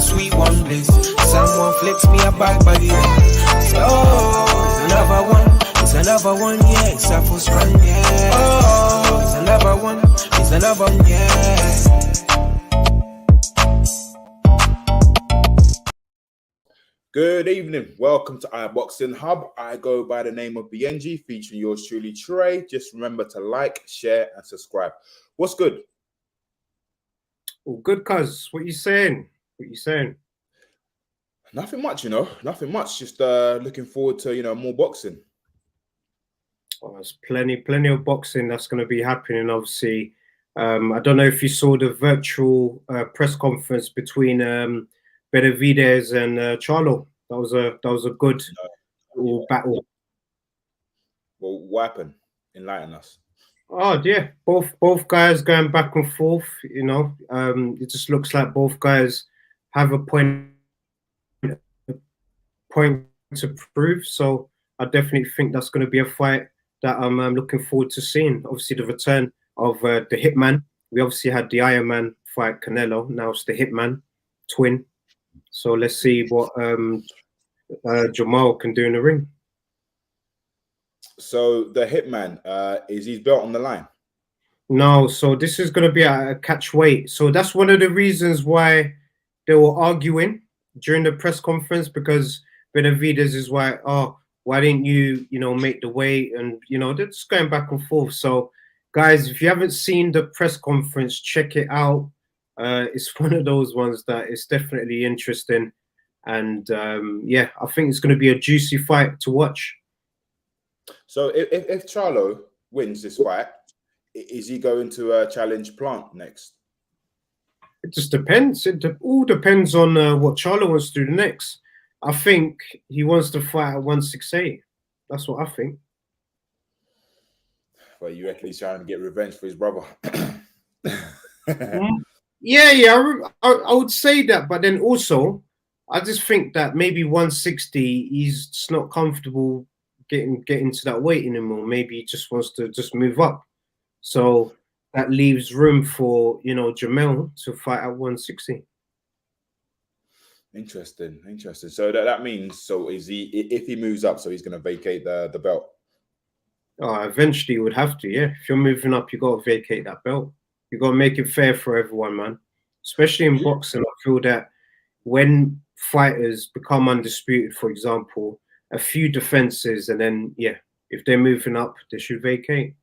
the sweet one bliss. Someone flicks me a bad body. Oh, it's another one. It's another one, yeah. It's a full strong, yeah. Oh, it's another one. It's another one, yeah. Good evening. Welcome to iBoxingHub. I go by the name of BNG, featuring yours truly, Trey. Just remember to like, share, and subscribe. What's good? Well, good, cuz. What you saying? Nothing much, Nothing much. Just looking forward to, more boxing. Oh, there's plenty of boxing that's going to be happening, obviously. I don't know if you saw the virtual press conference between Benavidez and Charlo. That was a good battle. Well, what happened? Enlighten us. Oh yeah, both guys going back and forth. It just looks like both guys have a point to prove. So I definitely think that's going to be a fight that I'm looking forward to seeing. Obviously, the return of the Hitman. We obviously had the Iron Man fight Canelo. Now it's the Hitman twin. So let's see what Jamal can do in the ring. So the Hitman, is his belt on the line? No, so this is going to be a catch weight. So that's one of the reasons why they were arguing during the press conference, because Benavidez is why didn't you, make the weight? And, they're just going back and forth. So, guys, if you haven't seen the press conference, check it out. It's one of those ones that is definitely interesting. And, I think it's going to be a juicy fight to watch. So if Charlo wins this fight, is he going to challenge Plant next? It just depends. It all depends on what Charlo wants to do next. I think he wants to fight at 168. That's what I think. Well, you reckon he's trying to get revenge for his brother? Yeah. I would say that, but then also, I just think that maybe 160, he's just not comfortable getting to that weight anymore. Maybe he just wants to just move up. So that leaves room for, Jamel to fight at 160. Interesting. So that means, is he, if he moves up, so he's going to vacate the belt? Oh, eventually you would have to, yeah. If you're moving up, you got to vacate that belt. You got to make it fair for everyone, man. Especially in boxing, I feel that when fighters become undisputed, for example, a few defenses, and then, if they're moving up, they should vacate.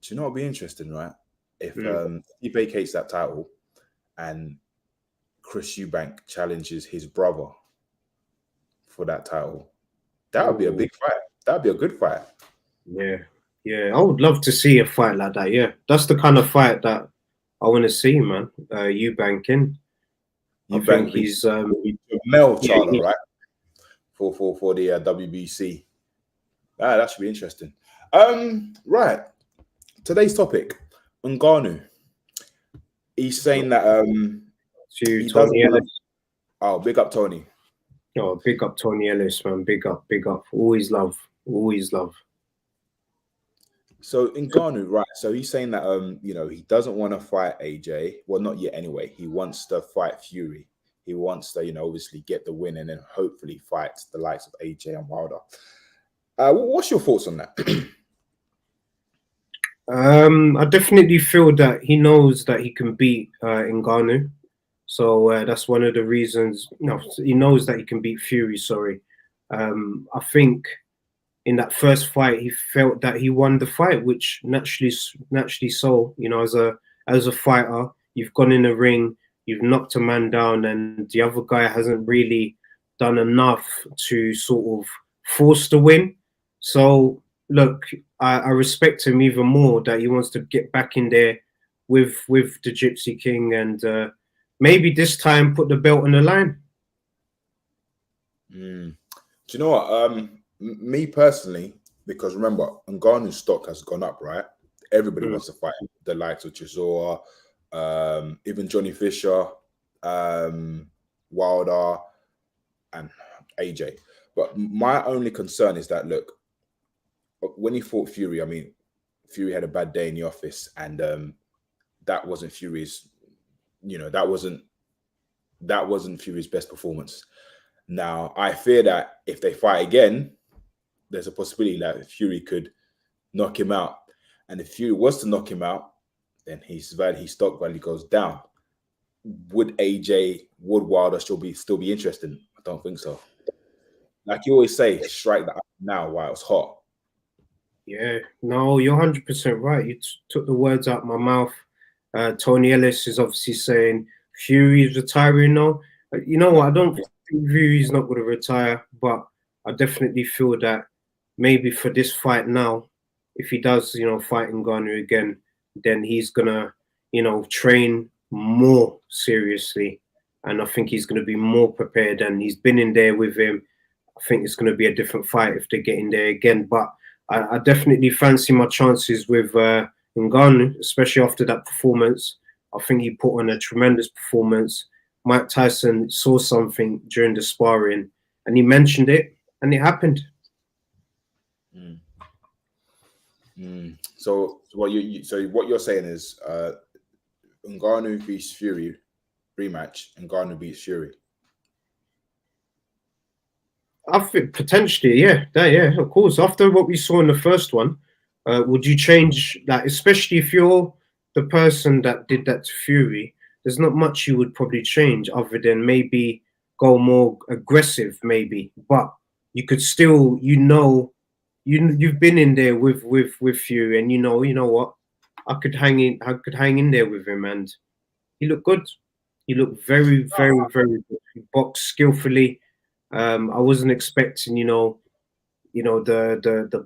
Do you know what would be interesting, right? If he vacates that title and Chris Eubank challenges his brother for that title, that would be a big fight. That would be a good fight. Yeah. I would love to see a fight like that. Yeah, that's the kind of fight that I want to see, man. Eubank in. I think he's Mel Charlo, right? For the WBC. That should be interesting. Right. Today's topic, Ngannou. He's saying that to Tony Ellis. Oh, big up Tony. Oh, big up Tony Ellis, man. Big up. Always love. So Ngannou, right? So he's saying that he doesn't want to fight AJ. Well, not yet anyway. He wants to fight Fury. He wants to, obviously get the win and then hopefully fight the likes of AJ and Wilder. What's your thoughts on that? I definitely feel that he knows that he can beat Ngannou. So that's one of the reasons. No, he knows that he can beat Fury. Sorry. I think in that first fight, he felt that he won the fight, which naturally so. As a fighter, you've gone in the ring, you've knocked a man down, and the other guy hasn't really done enough to sort of force the win. So look, I respect him even more that he wants to get back in there with the Gypsy King and maybe this time put the belt on the line. Do you know what? Me personally, because remember, Ngannou's stock has gone up, right? Everybody wants to fight the likes of Chisora, even Johnny Fisher, Wilder, and AJ. But my only concern is that, look, when he fought Fury, I mean, Fury had a bad day in the office, and that wasn't Fury's, that wasn't that wasn't Fury's best performance. Now, I fear that if they fight again, there's a possibility that Fury could knock him out. And if Fury was to knock him out, then his stock value goes down. Would Wilder still be interested? I don't think so. Like you always say, strike that now while it's hot. Yeah, no, you're 100% right. You took the words out of my mouth. Tony Ellis is obviously saying Fury is retiring now. You know what? I don't think Fury's not going to retire, but I definitely feel that maybe for this fight now, if he does, fight Ngannou again, then he's going to, train more seriously. And I think he's going to be more prepared, and he's been in there with him. I think it's going to be a different fight if they get in there again. But I definitely fancy my chances with Ngannou, especially after that performance. I think he put on a tremendous performance. Mike Tyson saw something during the sparring, and he mentioned it, and it happened. So what you're saying is Ngannou beats Fury rematch, and Ngannou beats Fury. I think potentially, yeah, of course. After what we saw in the first one, would you change that? Especially if you're the person that did that to Fury, there's not much you would probably change other than maybe go more aggressive, maybe. But you could still, you've been in there with Fury, and you know what, I could hang in there with him, and he looked good. He looked very, very, very good. He boxed skillfully. I wasn't expecting, the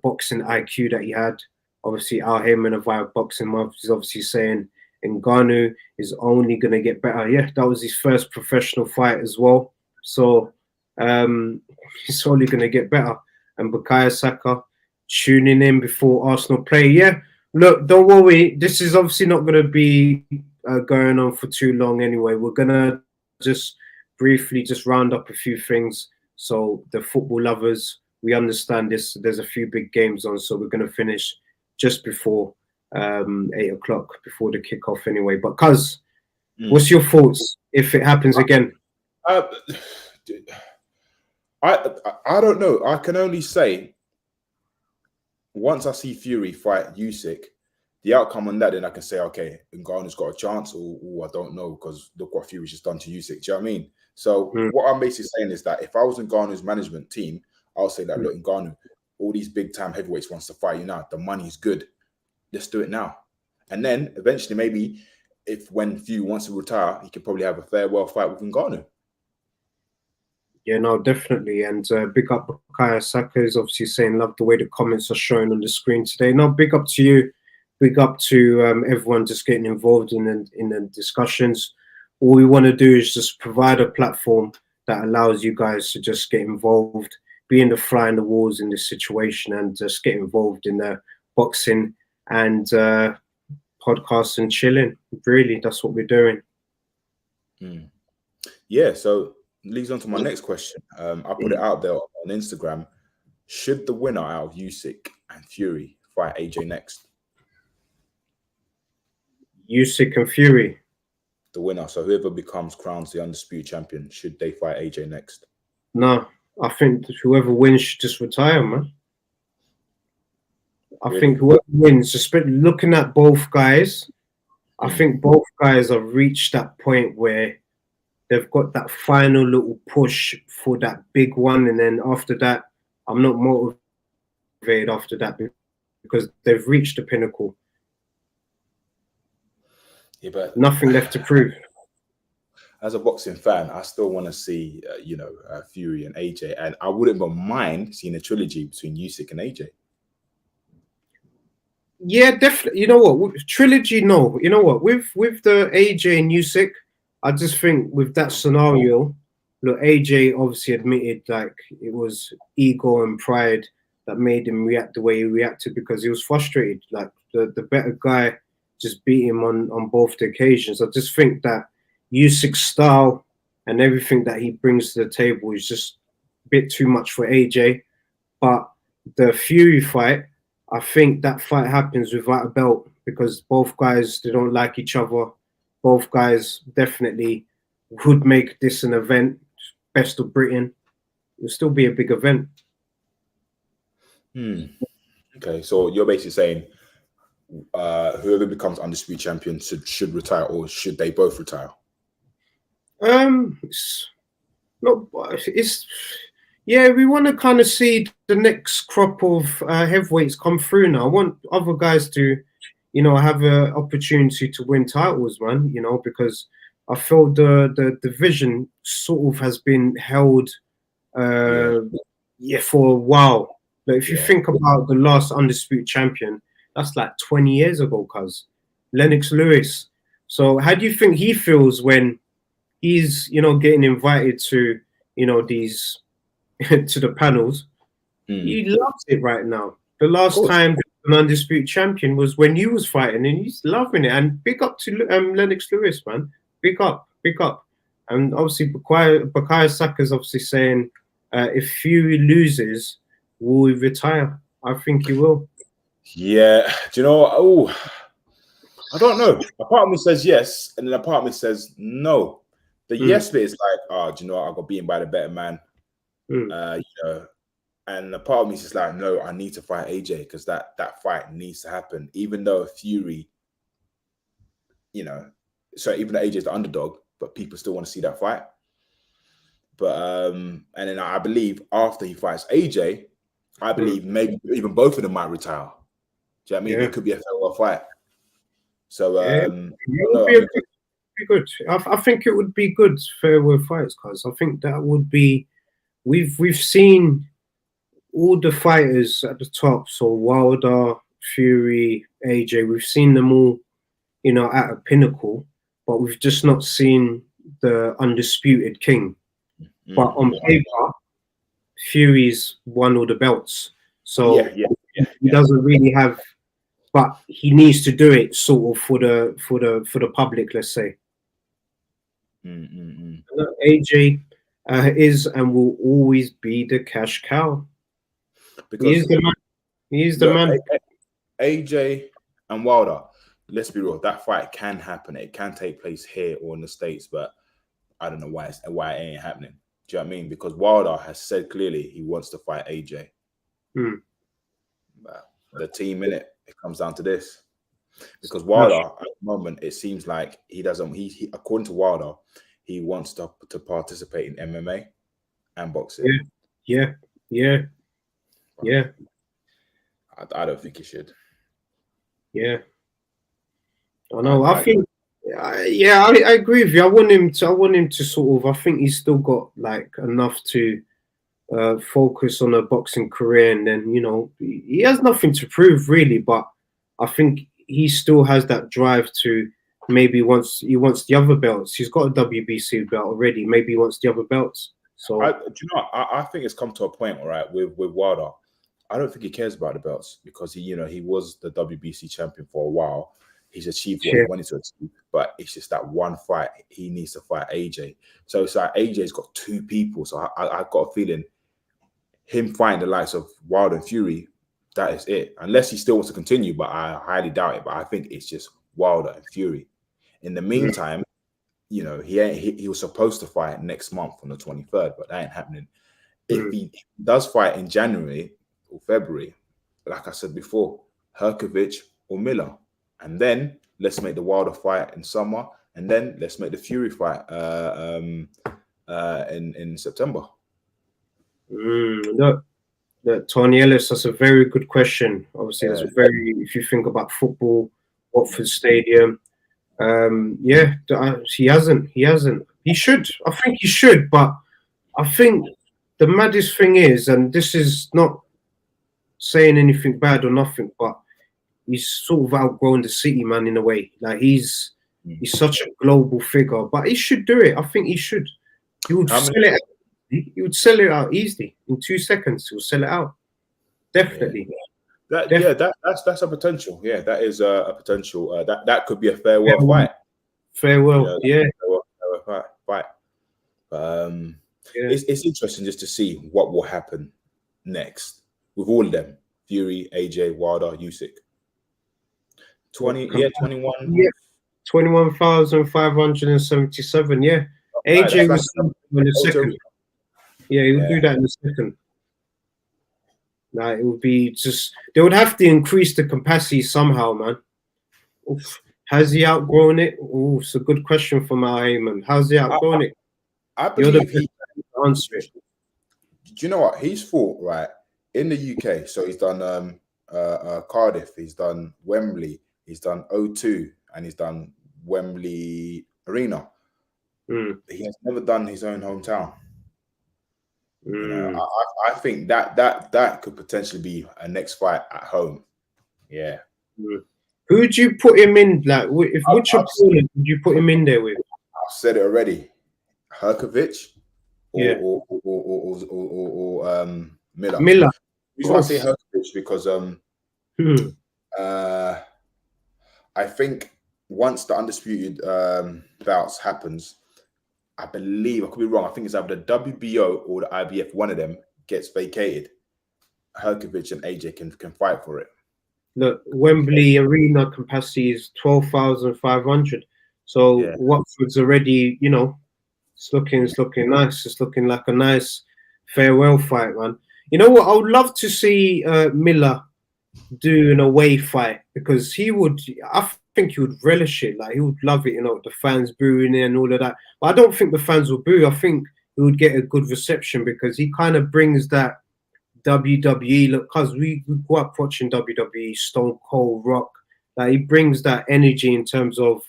boxing IQ that he had. Obviously, Al Heyman of iBoxingHub is obviously saying Ngannou is only going to get better. Yeah, that was his first professional fight as well. So he's only going to get better. And Bukayo Saka tuning in before Arsenal play. Yeah, look, don't worry. This is obviously not going to be going on for too long anyway. We're going to just briefly round up a few things. So the football lovers, we understand this. There's a few big games on, so we're going to finish just before 8 o'clock, before the kickoff anyway. But Cuz, what's your thoughts if it happens again? I don't know. I can only say once I see Fury fight Usyk, the outcome on that, then I can say, okay, Ngannou's got a chance, or I don't know, because look what Fury's just done to Usyk. Do you know what I mean? So what I'm basically saying is that if I was in Ngannou's management team, I'll say that, look, Ngannou, all these big time heavyweights wants to fight you now. The money's good. Let's do it now. And then eventually, maybe when Fury wants to retire, he could probably have a farewell fight with Ngannou. Yeah, no, definitely. And big up Bukayo Saka is obviously saying, love the way the comments are showing on the screen today. No, big up to you. Big up to everyone just getting involved in the discussions. All we want to do is just provide a platform that allows you guys to just get involved, be in the fly in the walls in this situation, and just get involved in the boxing and podcast and chilling. Really, that's what we're doing. Yeah, so leads on to my next question. I put it out there on Instagram. Should the winner out of Usyk and Fury fight AJ next? Usyk and Fury. The winner. So whoever becomes crowned the undisputed champion, should they fight AJ next? No, I think whoever wins should just retire, man. I think whoever wins, just looking at both guys, I think both guys have reached that point where they've got that final little push for that big one. And then after that, I'm not motivated after that because they've reached the pinnacle. Yeah, but nothing left to prove. As a boxing fan, I still want to see, Fury and AJ, and I wouldn't mind seeing a trilogy between Usyk and AJ. Yeah, definitely. You know what? Trilogy, no. You know what? With the AJ and Usyk, I just think with that scenario, look, AJ obviously admitted like it was ego and pride that made him react the way he reacted because he was frustrated. Like the better guy just beat him on both the occasions. I just think that Usyk's style and everything that he brings to the table is just a bit too much for AJ. But the Fury fight, I think that fight happens without a belt because both guys, they don't like each other. Both guys definitely would make this an event, best of Britain. It'll still be a big event. Okay, so you're basically saying whoever becomes undisputed champion should retire, or should they both retire? It's not. It's yeah. We want to kind of see the next crop of heavyweights come through now. I want other guys to, have an opportunity to win titles, man. Because I feel the division sort of has been held, for a while. But if you think about the last undisputed champion, that's like 20 years ago, cuz Lennox Lewis. So how do you think he feels when he's, getting invited to, these to the panels? He loves it right now. The last time an undisputed champion was when he was fighting, and he's loving it. And big up to Lennox Lewis, man. Big up. And obviously, Bukayo Saka's obviously saying if Fury loses, will he retire? I think he will. Yeah. Do you know? Oh, I don't know. A part of me says yes, and then a part of me says no. The yes bit is like, oh, do you know what? I got beaten by the better man. And a part of me is just like, no, I need to fight AJ because that fight needs to happen. Even though Fury, so even though AJ is the underdog, but people still want to see that fight. But and then I believe after he fights AJ, I believe maybe even both of them might retire. Do you know what I mean? It could be a farewell fight. So it would be good. I think it would be good farewell fights, because I think that would be. We've seen all the fighters at the top. So Wilder, Fury, AJ. We've seen them all, at a pinnacle, but we've just not seen the undisputed king. But on paper, Fury's won all the belts, so he doesn't really have. But he needs to do it sort of for the public, let's say. AJ is and will always be the cash cow. Because he is the man. He is the man. AJ and Wilder. Let's be real. That fight can happen. It can take place here or in the States, but I don't know why it ain't happening. Do you know what I mean? Because Wilder has said clearly he wants to fight AJ. But the team in it comes down to this. Because Wilder, at the moment, it seems like he doesn't. He according to Wilder, he wants to participate in MMA and boxing. Yeah. I don't think he should. Yeah. I know. I think. I agree with you. I want him to sort of. I think he's still got like enough to focus on a boxing career, and then he has nothing to prove really. But I think he still has that drive to maybe he wants the other belts. He's got a WBC belt already. Maybe he wants the other belts. So I think it's come to a point, all right, with Wilder. I don't think he cares about the belts because he was the WBC champion for a while. He's achieved what he wanted to achieve, but it's just that one fight he needs to fight AJ. So it's like AJ's got two people. So I got a feeling him fighting the likes of Wilder and Fury, that is it. Unless he still wants to continue, but I highly doubt it. But I think it's just Wilder and Fury. In the meantime, he was supposed to fight next month on the 23rd, but that ain't happening. If he does fight in January or February, like I said before, Herkovich or Miller. And then let's make the Wilder fight in summer, and then let's make the Fury fight in September. Look, Tony Ellis, that's a very good question. Obviously, that's if you think about football, Watford Stadium, he hasn't. He should. I think he should, but I think the maddest thing is, and this is not saying anything bad or nothing, but he's sort of outgrown the city, man, in a way. Like he's such a global figure, but he should do it. I think he should. He would sell it out easily in 2 seconds. He'll sell it out, definitely. That's a potential. Yeah, that is a potential. That could be a farewell fight. Farewell, farewell fight. It's interesting just to see what will happen next with all of them: Fury, AJ, Wilder, Usyk. 21. 21,577. Yeah. AJ that's was in the AJ. second. Yeah, he would Yeah. do that in the second. Like, it would be just, they would have to increase the capacity somehow, man. Oof. Has he outgrown it? Oh, it's a good question from our Heyman. How's he outgrown it? I You're the believe best to answer it. Do you know what he's fought right in the UK? So he's done Cardiff, he's done Wembley, he's done O2, and he's done Wembley Arena. He has never done his own hometown. You know, I think that could potentially be a next fight at home. Yeah. Who would you put him in? Like, which opponent would you put him in there with? I've said it already. Herkovic Yeah. or Miller. Miller. The reason why I say Herkovic because I think once the undisputed bouts happens, I believe, I could be wrong, I think it's either the WBO or the IBF, one of them gets vacated. Herkovic and AJ can fight for it. Look, Wembley Arena capacity is 12,500. So Watford's already, you know, it's looking nice. It's looking like a nice farewell fight, man. You know what? I would love to see Miller do an away fight, because I think he would relish it. Like, he would love it, you know, the fans booing and all of that. But I don't think the fans will boo. I think he would get a good reception, because he kind of brings that WWE look, because we grew up watching WWE, Stone Cold, Rock. Like, he brings that energy in terms of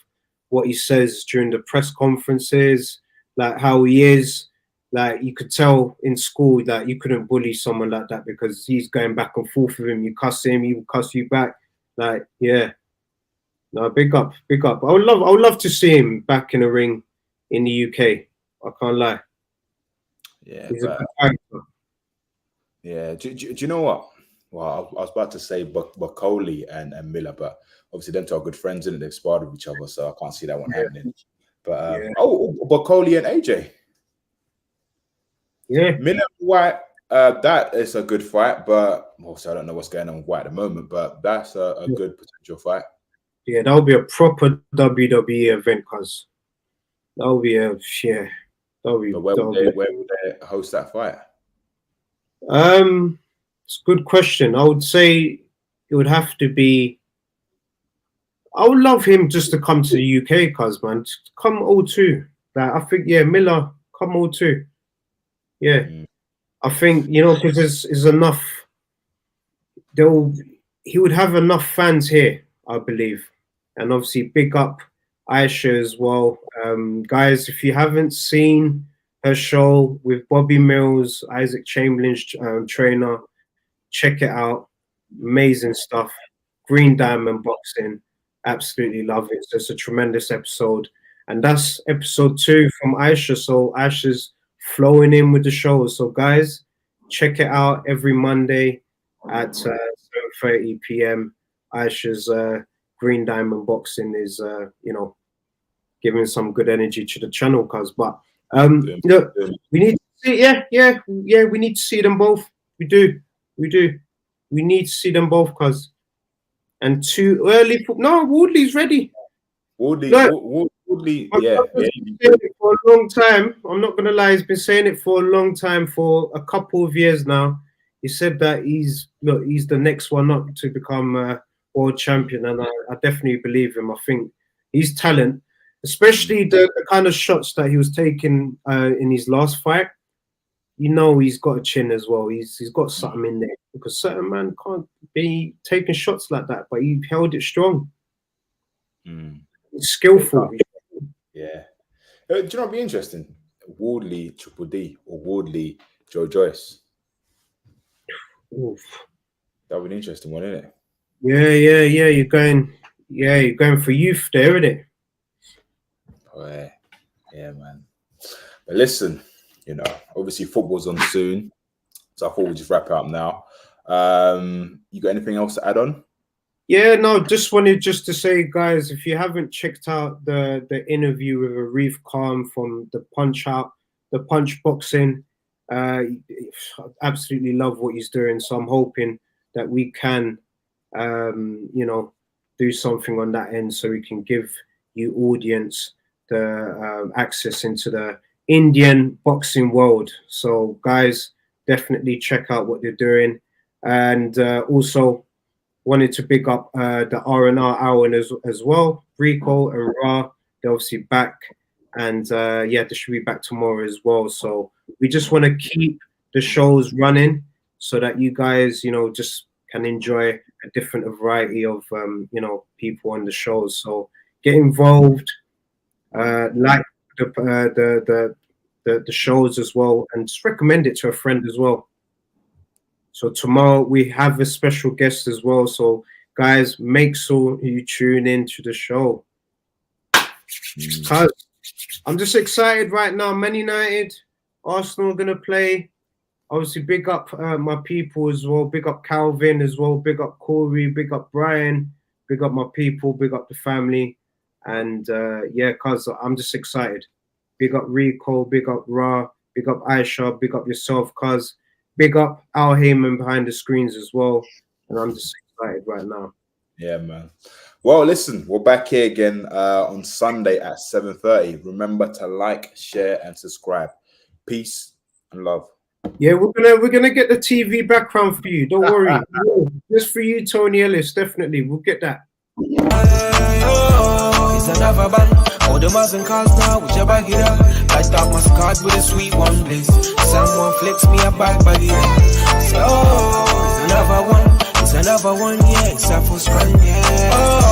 what he says during the press conferences, like how he is. Like, you could tell in school that you couldn't bully someone like that, because he's going back and forth with him. You cuss him, he will cuss you back. Like, yeah. No, big up, big up. I would love to see him back in the ring in the UK. I can't lie. Yeah, he's a good character. Yeah. Do you know what? Well, I was about to say Bacoli and Miller, but obviously them two are good friends, and they've sparred with each other, so I can't see that one happening. But Bacoli and AJ. Yeah, Miller White, that is a good fight, but also I don't know what's going on with White at the moment, but that's a good potential fight. Yeah, that would be a proper WWE event, cause that would be where would they host that fight? It's a good question. I would say it would have to be. I would love him just to come to the UK, cause man, just come O2. Like, I think, Miller, come O2. Yeah, I think, you know, because there's enough. He would have enough fans here, I believe, and obviously big up Aisha as well. Guys, if you haven't seen her show with Bobby Mills, Isaac Chamberlain's trainer, check it out. Amazing stuff. Green Diamond Boxing, absolutely love it. So it's a tremendous episode, and that's episode 2 from Aisha. So Aisha's flowing in with the show. So guys, check it out every Monday at 7:30 p.m. Aisha's Green Diamond Boxing is giving some good energy to the channel, but look, we need to see, we need to see them both. We do. We need to see them both, and too early. No, Woodley's ready. Woodley, yeah. For a long time. I'm not gonna lie, he's been saying it for a long time, for a couple of years now. He said that he's the next one up to become world champion, and I definitely believe him. I think he's talent, especially the kind of shots that he was taking in his last fight. You know, he's got a chin as well. He's got something in there, because certain man can't be taking shots like that, but he held it strong. He's skillful. Yeah. Do you know what'd be interesting? Wardley Triple D or Wardley Joe Joyce. Oof. That would be an interesting one, isn't it? Yeah. You're going for youth there, isn't it? Oh, yeah, man. But listen, you know, obviously football's on soon, so I thought we'd just wrap it up now. You got anything else to add on? Yeah, no, just wanted to say, guys, if you haven't checked out the interview with Arif Khan from the Punch Boxing, absolutely love what he's doing. So I'm hoping that we can, do something on that end, so we can give you audience the access into the Indian boxing world. So guys, definitely check out what they're doing. And also wanted to big up the RnR Hour as well. Rico and Rah, they're obviously back. And yeah, they should be back tomorrow as well. So we just want to keep the shows running so that you guys, you know, just can enjoy a different variety of, you know, people on the shows. So get involved, like the shows as well, and just recommend it to a friend as well. So tomorrow we have a special guest as well. So guys, make sure you tune in to the show. Because I'm just excited right now. Man United, Arsenal are gonna play. Obviously, big up my people as well. Big up Calvin as well. Big up Corey. Big up Brian. Big up my people. Big up the family. And yeah, cause I'm just excited. Big up Rico. Big up Rah. Big up Aisha. Big up yourself, cause. Big up Al Heyman behind the screens as well. And I'm just excited right now. Yeah, man. Well, listen, we're back here again on Sunday at 7:30. Remember to like, share, and subscribe. Peace and love. Yeah, we're gonna get the TV background for you. Don't worry. Just for you, Tony Ellis. Definitely, we'll get that. It's another band. All the Muslim cars now, with your bag it up. I start my card with a sweet one, please. Someone flicks me a bag by the it's another one, yeah, it's a full strand, yeah.